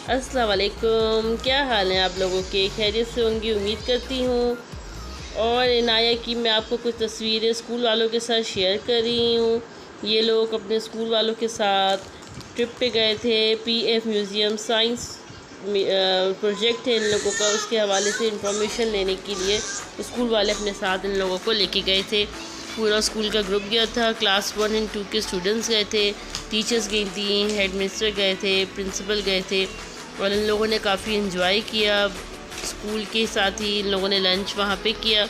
अस्सलाम वालेकुम, क्या हाल है आप लोगों के? खैरियत से होंगी उम्मीद करती हूँ। और इनाया की मैं आपको कुछ तस्वीरें स्कूल वालों के साथ शेयर कर रही हूँ। ये लोग अपने स्कूल वालों के साथ ट्रिप पे गए थे। पीएफ म्यूज़ियम साइंस प्रोजेक्ट है इन लोगों का, उसके हवाले से इंफॉर्मेशन लेने के लिए स्कूल वाले अपने साथ इन लोगों को लेके गए थे। पूरा स्कूल का ग्रुप गया था। क्लास 1 और 2 के स्टूडेंट्स गए थे, टीचर्स गई थी, हेड मिस्टर गए थे, प्रिंसिपल गए थे और इन लोगों ने काफ़ी इन्जॉय किया। स्कूल के साथ ही इन लोगों ने लंच वहाँ पे किया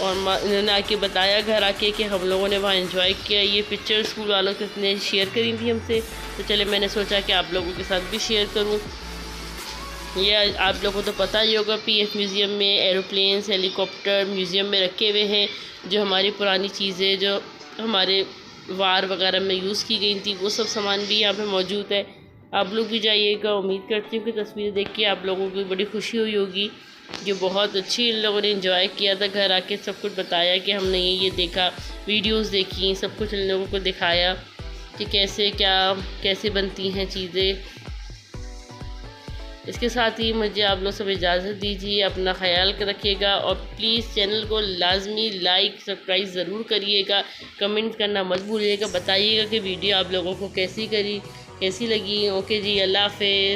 और इन्होंने आके बताया घर आके कि हम लोगों ने वहाँ एंजॉय किया। ये पिक्चर स्कूल वालों के ने शेयर करी थी हमसे, तो चले मैंने सोचा कि आप लोगों के साथ भी शेयर करूँ। ये आप लोगों को तो पता ही होगा, पीएफ म्यूज़ियम में एरोप्लेन्स, हेलीकॉप्टर म्यूज़ियम में रखे हुए हैं, जो हमारी पुरानी चीज़ें जो हमारे वार वगैरह में यूज़ की गई थी, वो सब सामान भी यहाँ पे मौजूद है। आप लोग भी जाइएगा। उम्मीद करती हूँ कि तस्वीरें देख के आप लोगों को बड़ी खुशी हुई होगी। जो बहुत अच्छी इन लोगों ने इंजॉय किया था। घर आके सब कुछ बताया कि हमने ये देखा, वीडियोज़ देखी, सब कुछ इन लोगों को दिखाया कि कैसे बनती हैं चीज़ें। इसके साथ ही मुझे आप लोग सब इजाज़त दीजिए। अपना ख्याल रखिएगा और प्लीज़ चैनल को लाजमी लाइक सब्सक्राइब ज़रूर करिएगा। कमेंट करना मत भूलिएगा, बताइएगा कि वीडियो आप लोगों को कैसी लगी। ओके जी, अल्लाह हाफ़िज़।